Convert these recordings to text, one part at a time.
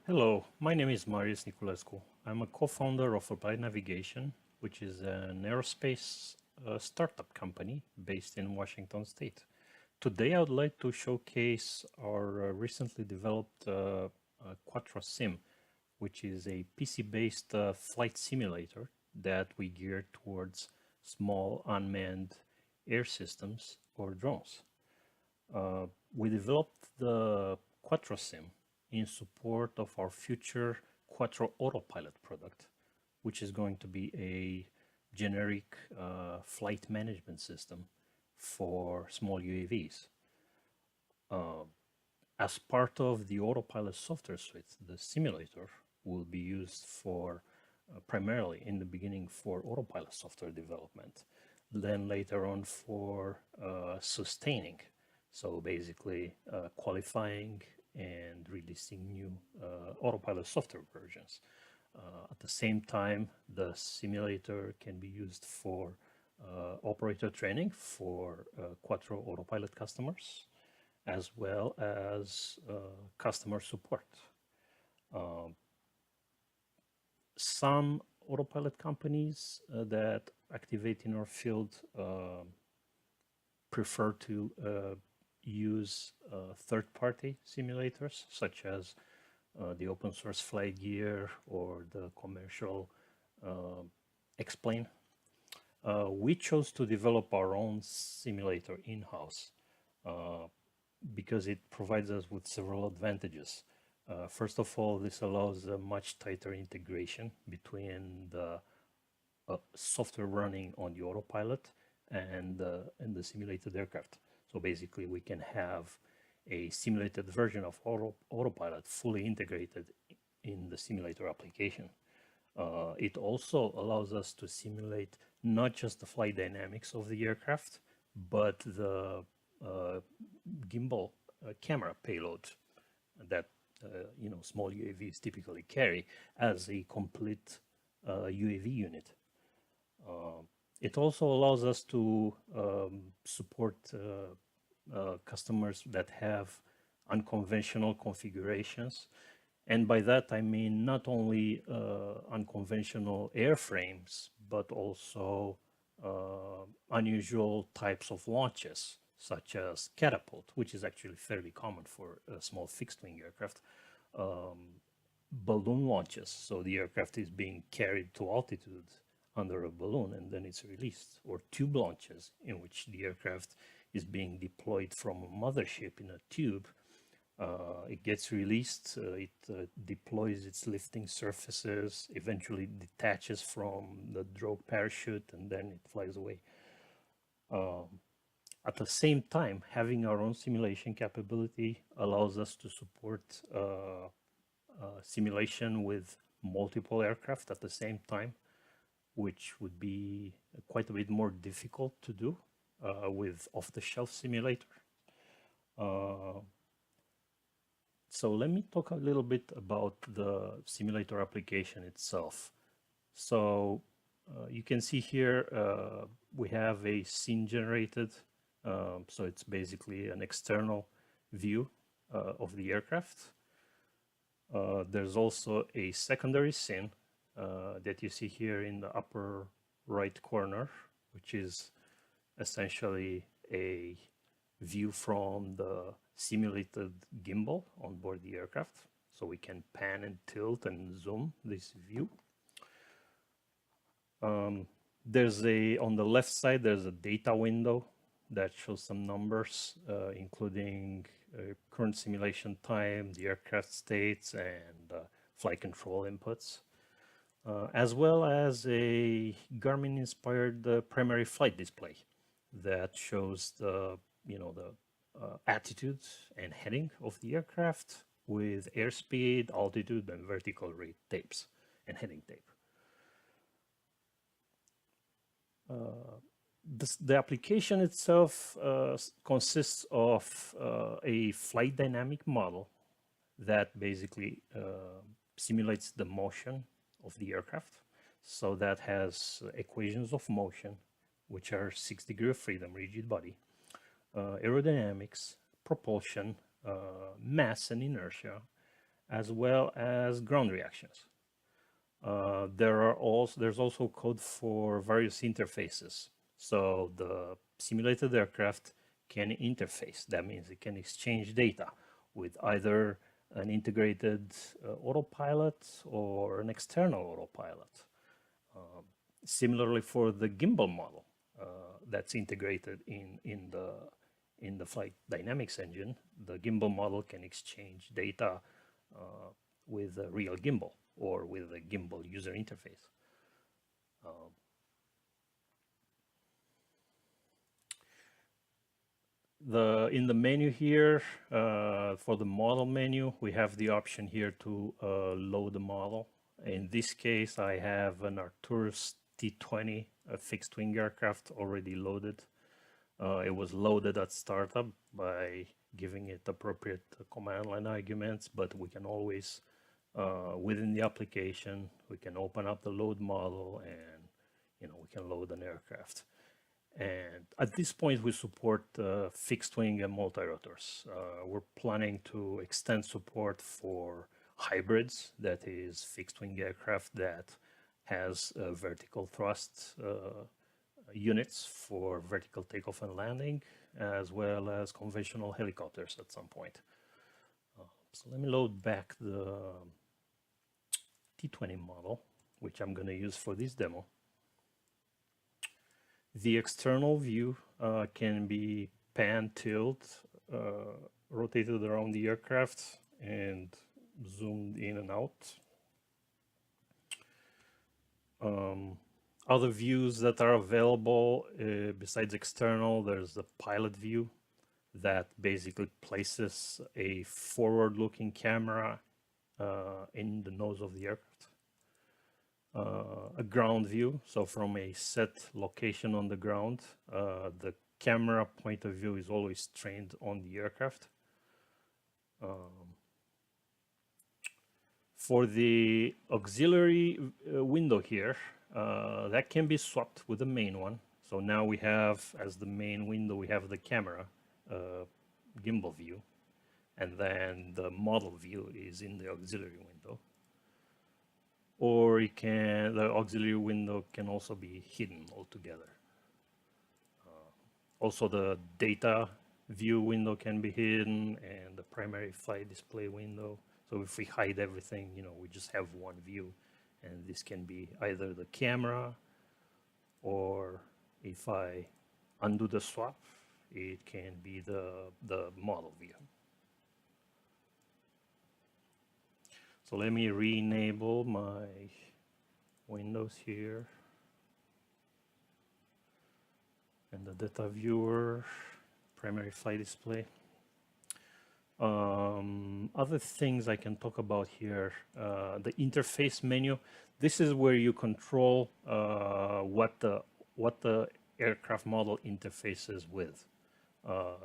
Hello, my name is Marius Niculescu. I'm a co-founder of Applied Navigation, which is an aerospace startup company based in Washington State. Today, I would like to showcase our recently developed QuattroSim, which is a PC-based flight simulator that we gear towards small unmanned air systems or drones. We developed the QuattroSim in support of our future Quattro Autopilot product, which is going to be a generic flight management system for small UAVs. As part of the Autopilot software suite, the simulator will be used for primarily in the beginning for Autopilot software development, then later on for sustaining. So basically qualifying and releasing new Autopilot software versions. At the same time, the simulator can be used for operator training for Quattro Autopilot customers, as well as customer support. Some autopilot companies that activate in our field prefer to use third-party simulators, such as the open source Flight Gear or the commercial X-Plane. We chose to develop our own simulator in-house because it provides us with several advantages. First of all, this allows a much tighter integration between the software running on the autopilot and the simulated aircraft. So basically, we can have a simulated version of autopilot fully integrated in the simulator application. It also allows us to simulate not just the flight dynamics of the aircraft, but the gimbal camera payload that small UAVs typically carry as a complete UAV unit. It also allows us to support customers that have unconventional configurations. And by that, I mean not only unconventional airframes, but also unusual types of launches, such as catapult, which is actually fairly common for a small fixed-wing aircraft, balloon launches. So the aircraft is being carried to altitude under a balloon and then it's released, or tube launches in which the aircraft is being deployed from a mothership in a tube. It gets released, it deploys its lifting surfaces, eventually detaches from the drogue parachute, and then it flies away. At the same time, having our own simulation capability allows us to support simulation with multiple aircraft at the same time, which would be quite a bit more difficult to do with off-the-shelf simulator. So let me talk a little bit about the simulator application itself. So you can see here we have a scene generated. So it's basically an external view of the aircraft. There's also a secondary scene that you see here in the upper right corner, which is essentially a view from the simulated gimbal on board the aircraft. So we can pan and tilt and zoom this view. On the left side, there's a data window that shows some numbers, including current simulation time, the aircraft states, and flight control inputs, as well as a Garmin-inspired primary flight display that shows the attitude and heading of the aircraft with airspeed, altitude, and vertical rate tapes and heading tape. The application itself consists of a flight dynamic model that basically simulates the motion of the aircraft. So that has equations of motion, which are 6 degrees of freedom, rigid body, aerodynamics, propulsion, mass and inertia, as well as ground reactions. There's also code for various interfaces. So the simulated aircraft can interface. That means it can exchange data with either an integrated autopilot or an external autopilot. Similarly for the gimbal model that's integrated in the flight dynamics engine, the gimbal model can exchange data with a real gimbal or with a gimbal user interface. In the menu here, for the model menu, we have the option here to load the model. In this case, I have an Arcturus T20, a fixed wing aircraft already loaded. It was loaded at startup by giving it appropriate command line arguments, but we can always, within the application, we can open up the load model and we can load an aircraft. And at this point, we support fixed wing and multirotors. We're planning to extend support for hybrids, that is fixed wing aircraft that has vertical thrust units for vertical takeoff and landing, as well as conventional helicopters at some point. So let me load back the T20 model, which I'm going to use for this demo. The external view can be pan, tilt, rotated around the aircraft and zoomed in and out. Other views that are available besides external, there's the pilot view that basically places a forward-looking camera in the nose of the aircraft. A ground view, so from a set location on the ground, the camera point of view is always trained on the aircraft. For the auxiliary window here, that can be swapped with the main one. So now we have, as the main window, we have the camera gimbal view, and then the model view is in the auxiliary window. Or the auxiliary window can also be hidden altogether. Also, the data view window can be hidden, and the primary flight display window. So if we hide everything, we just have one view, and this can be either the camera, or if I undo the swap, it can be the model view. So let me re-enable my windows here and the data viewer, primary flight display. Other things I can talk about here, the interface menu. This is where you control what the aircraft model interfaces with.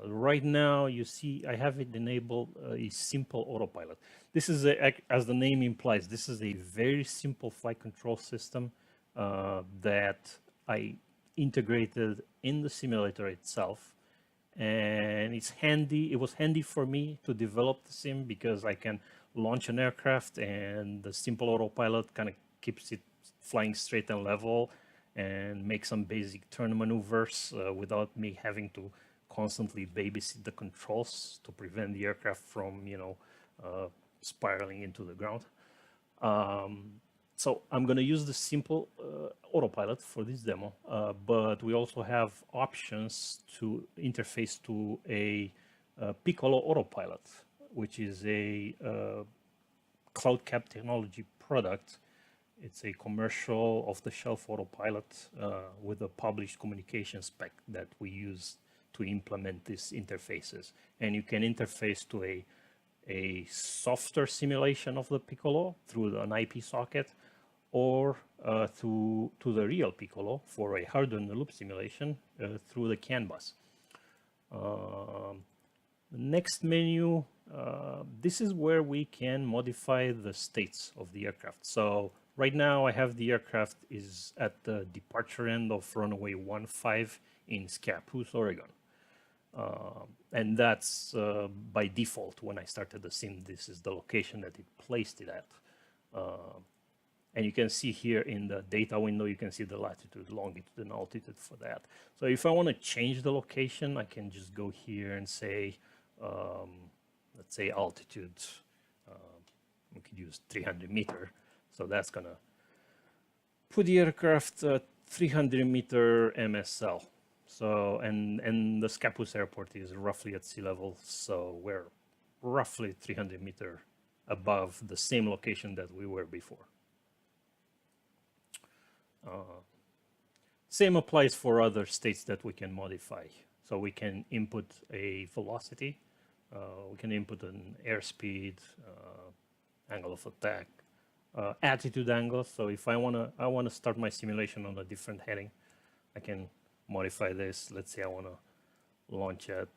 Right now, you see I have it enabled a simple autopilot. This is, as the name implies, this is a very simple flight control system that I integrated in the simulator itself. And it's handy. It was handy for me to develop the sim because I can launch an aircraft and the simple autopilot kind of keeps it flying straight and level and make some basic turn maneuvers without me having to constantly babysit the controls to prevent the aircraft from, spiraling into the ground. So I'm going to use the simple autopilot for this demo, but we also have options to interface to a Piccolo autopilot, which is a CloudCap technology product. It's a commercial off-the-shelf autopilot with a published communication spec that we use to implement these interfaces. And you can interface to a softer simulation of the Piccolo through an IP socket, or to the real Piccolo for a hardware-in-the-loop simulation through the CAN bus. The next menu, this is where we can modify the states of the aircraft. So right now I have the aircraft is at the departure end of runway 15 in Scappoose, Oregon. And that's by default when I started the sim. This is the location that it placed it at. And you can see here in the data window, you can see the latitude, longitude, and altitude for that. So if I want to change the location, I can just go here and say, let's say altitude. We could use 300 meter. So that's gonna put the aircraft 300 meter MSL. So, and the Scapus airport is roughly at sea level. So we're roughly 300 meter above the same location that we were before. Same applies for other states that we can modify. So we can input a velocity, we can input an airspeed, angle of attack, attitude angle. So if I wanna start my simulation on a different heading, I can modify this. Let's say I wanna launch at,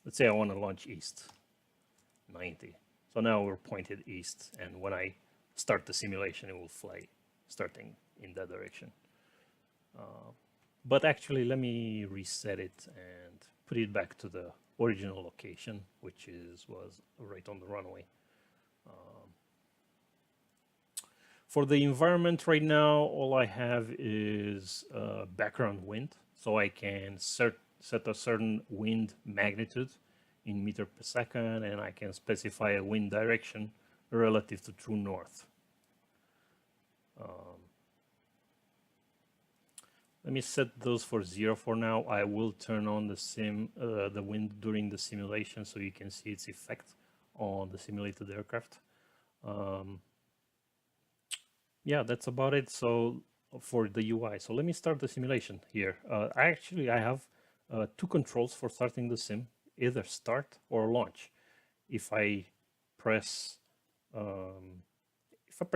let's say I wanna launch east, 90. So now we're pointed east, and when I start the simulation, it will fly starting in that direction. But actually, let me reset it and put it back to the original location, which was right on the runway. For the environment right now, all I have is background wind, so I can set a certain wind magnitude in meter per second, and I can specify a wind direction relative to true north. Let me set those for 0 for now. I will turn on the wind during the simulation so you can see its effect on the simulated aircraft. Yeah, that's about it. So for the UI, so let me start the simulation here. I have 2 controls for starting the sim, either start or launch. If I press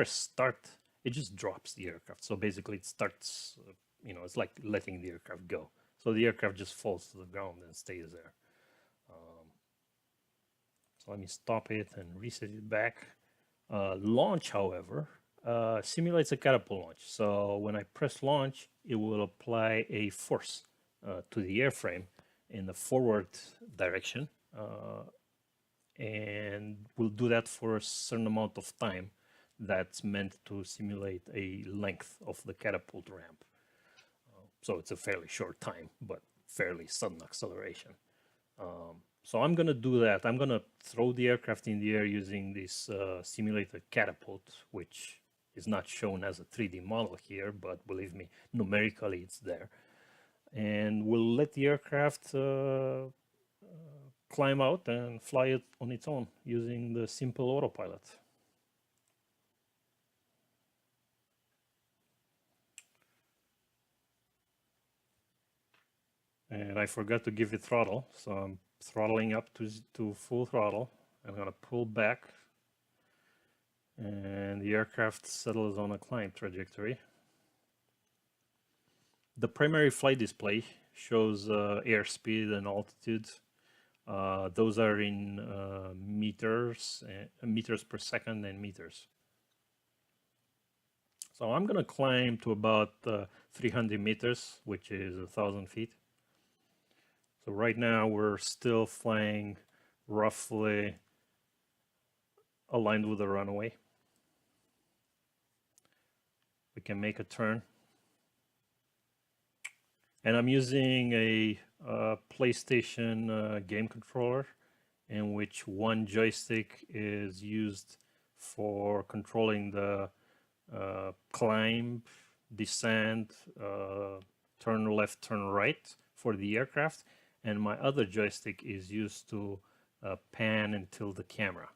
start, it just drops the aircraft. So basically it starts, it's like letting the aircraft go. So the aircraft just falls to the ground and stays there. So let me stop it and reset it back. Launch, however, simulates a catapult launch. So when I press launch, it will apply a force to the airframe in the forward direction, and will do that for a certain amount of time that's meant to simulate a length of the catapult ramp. So it's a fairly short time, but fairly sudden acceleration. So I'm going to do that. I'm going to throw the aircraft in the air using this simulated catapult, which is not shown as a 3D model here, but believe me, numerically it's there. And we'll let the aircraft climb out and fly it on its own using the simple autopilot. And I forgot to give it throttle, so I'm throttling up to full throttle. I'm going to pull back, and the aircraft settles on a climb trajectory. The primary flight display shows airspeed and altitude. Those are in meters per second and meters. So I'm going to climb to about 300 meters, which is 1,000 feet. So right now we're still flying roughly aligned with the runway. We can make a turn. And I'm using a PlayStation game controller, in which one joystick is used for controlling the climb, descent, turn left, turn right for the aircraft, and my other joystick is used to pan and tilt the camera.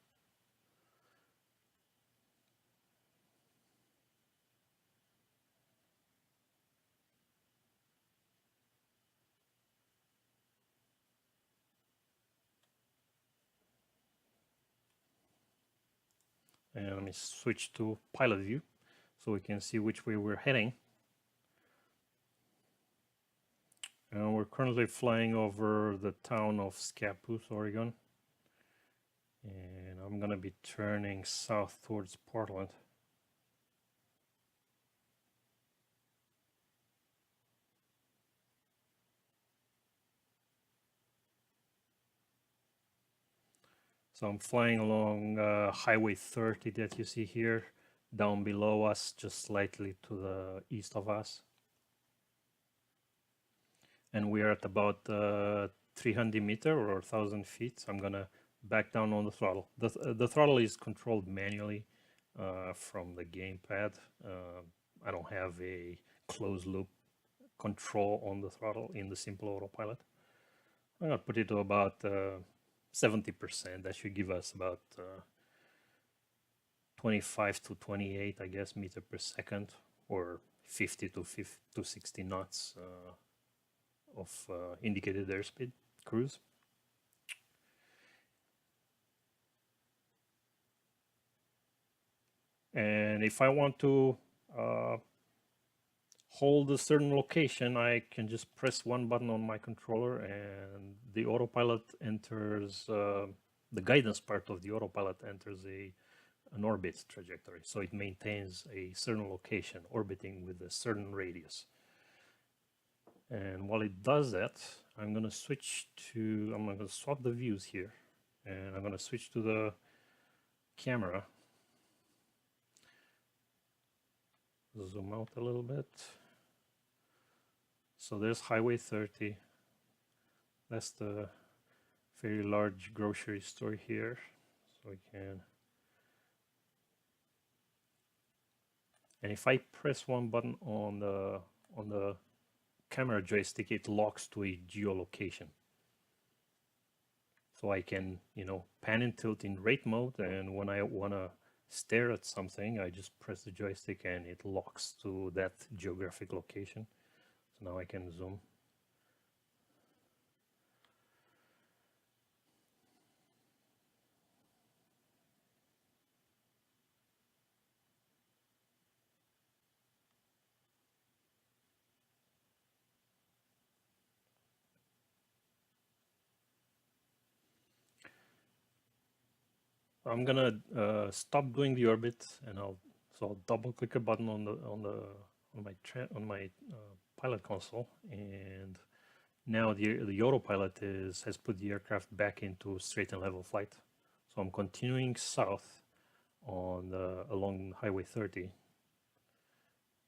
And let me switch to pilot view so we can see which way we're heading. And we're currently flying over the town of Scapus, Oregon. And I'm going to be turning south towards Portland. So I'm flying along Highway 30 that you see here, down below us, just slightly to the east of us. And we are at about 300 meter or 1,000 feet. So I'm gonna back down on the throttle. The throttle is controlled manually from the gamepad. I don't have a closed loop control on the throttle in the simple autopilot. I'm gonna put it to about 70%. That should give us about 25 to 28, I guess, meter per second, or 50 to 60 knots of indicated airspeed cruise. And if I want to hold a certain location, I can just press one button on my controller and the autopilot enters, the guidance part of the autopilot enters an orbit trajectory. So it maintains a certain location, orbiting with a certain radius. And while it does that, I'm going to swap the views here, and I'm going to switch to the camera. Zoom out a little bit. So there's Highway 30. That's the very large grocery store here. So I can, and if I press one button on the camera joystick, it locks to a geolocation. So I can, pan and tilt in rate mode, and when I want to stare at something, I just press the joystick and it locks to that geographic location. So now I can zoom. I'm gonna stop doing the orbit, and I'll double click a button on my pilot console, and now the autopilot has put the aircraft back into straight and level flight. So I'm continuing south along Highway 30.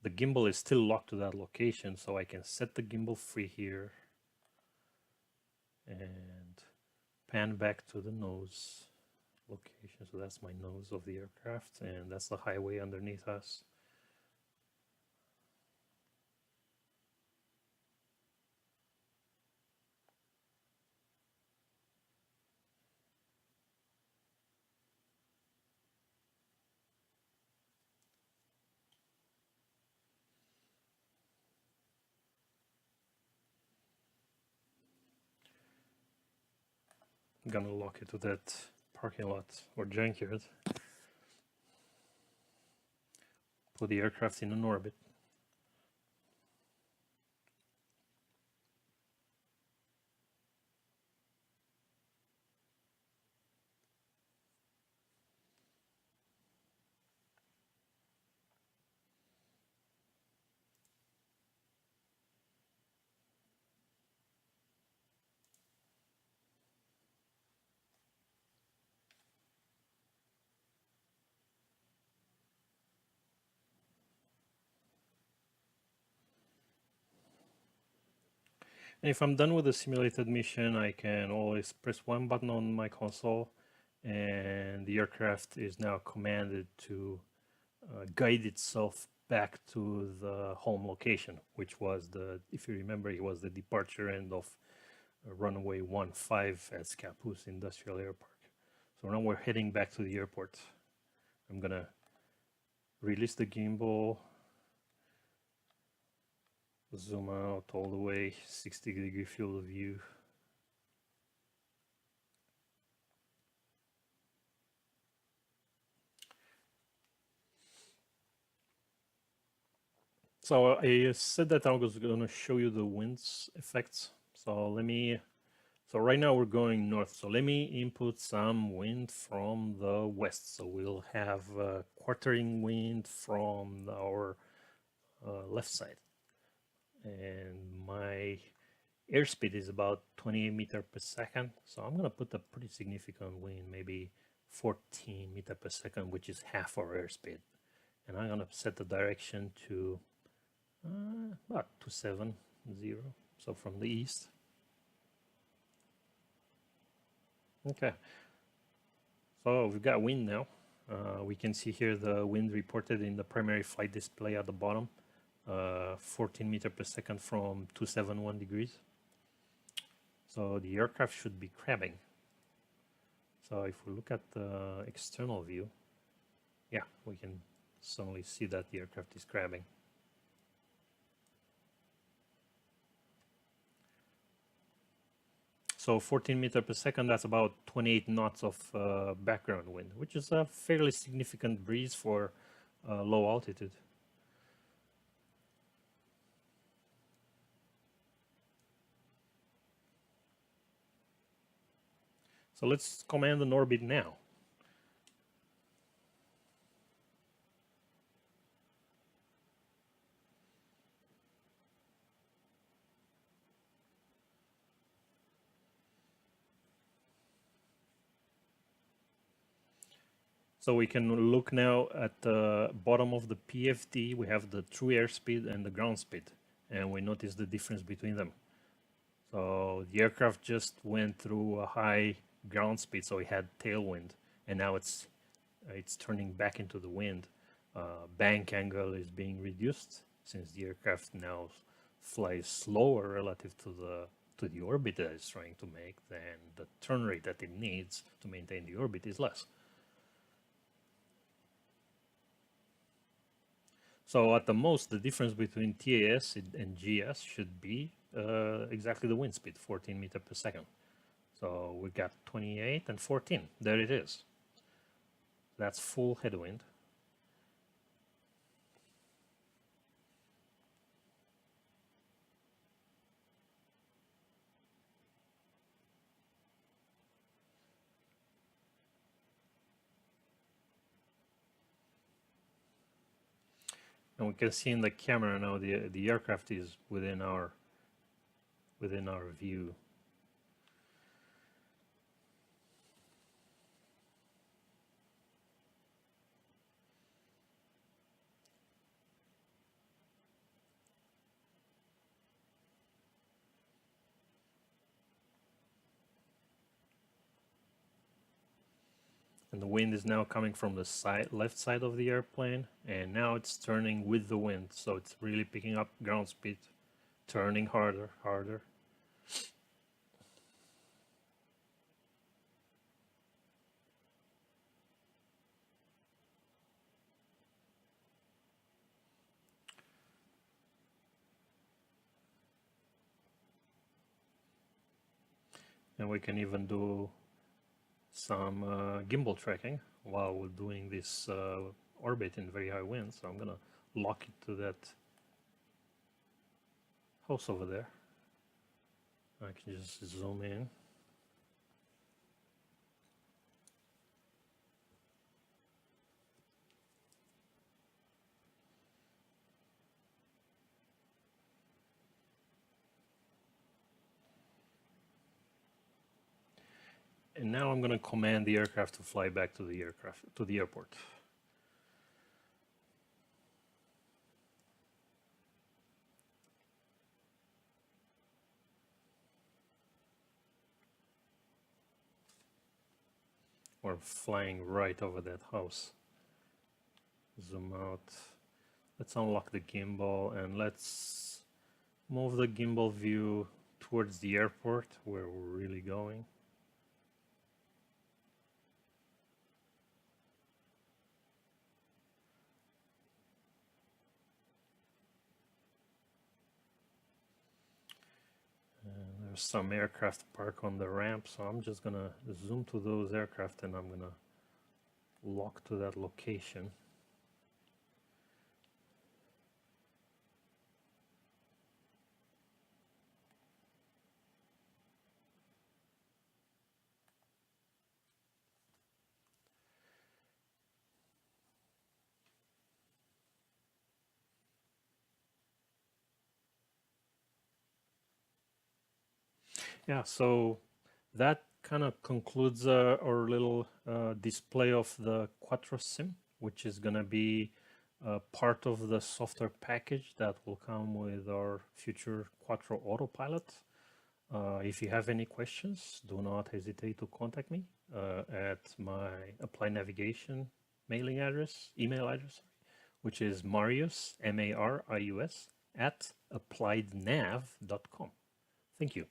The gimbal is still locked to that location, so I can set the gimbal free here and pan back to the nose location. So that's my nose of the aircraft, and that's the highway underneath us. I'm gonna lock it to that parking lot or junkyard. Put the aircraft in an orbit. And if I'm done with the simulated mission, I can always press one button on my console, and the aircraft is now commanded to guide itself back to the home location, which was if you remember, it was the departure end of runway 15 at Scappoose Industrial Airpark. So now we're heading back to the airport. I'm gonna release the gimbal, zoom out all the way, 60-degree field of view. So I said that I was going to show you the winds effects. So right now we're going north. So let me input some wind from the west. So we'll have quartering wind from our left side. And my airspeed is about 28 meters per second. So I'm gonna put a pretty significant wind, maybe 14 meters per second, which is half our airspeed. And I'm gonna set the direction to about 270, so from the east. Okay, so we've got wind now. We can see here the wind reported in the primary flight display at the bottom, 14 meters per second from 271 degrees. So the aircraft should be crabbing. So if we look at the external view, yeah, we can suddenly see that the aircraft is crabbing. So 14 meters per second, that's about 28 knots of background wind, which is a fairly significant breeze for low altitude. So let's command an orbit now. So we can look now at the bottom of the PFD. We have the true airspeed and the ground speed, and we notice the difference between them. So the aircraft just went through a high ground speed, so it had tailwind, and now it's turning back into the wind. Bank angle is being reduced since the aircraft now flies slower relative to the orbit that it's trying to make. Then the turn rate that it needs to maintain the orbit is less. So at the most, the difference between TAS and GS should be exactly the wind speed, 14 meters per second. So we got 28 and 14. There it is. That's full headwind. And we can see in the camera now the aircraft is within our view. And the wind is now coming from the left side of the airplane, and now it's turning with the wind, so it's really picking up ground speed, turning harder. And we can even do some gimbal tracking while we're doing this orbit in very high winds. So I'm gonna lock it to that house over there. I can just zoom in. And now I'm going to command the aircraft to fly back to the airport. We're flying right over that house. Zoom out. Let's unlock the gimbal and let's move the gimbal view towards the airport where we're really going. There's some aircraft parked on the ramp, so I'm just gonna zoom to those aircraft and I'm gonna lock to that location. Yeah, so that kind of concludes our little display of the QuattroSim, which is going to be part of the software package that will come with our future Quattro Autopilot. If you have any questions, do not hesitate to contact me at my Applied Navigation email address, which is Marius, Marius, @appliednav.com. Thank you.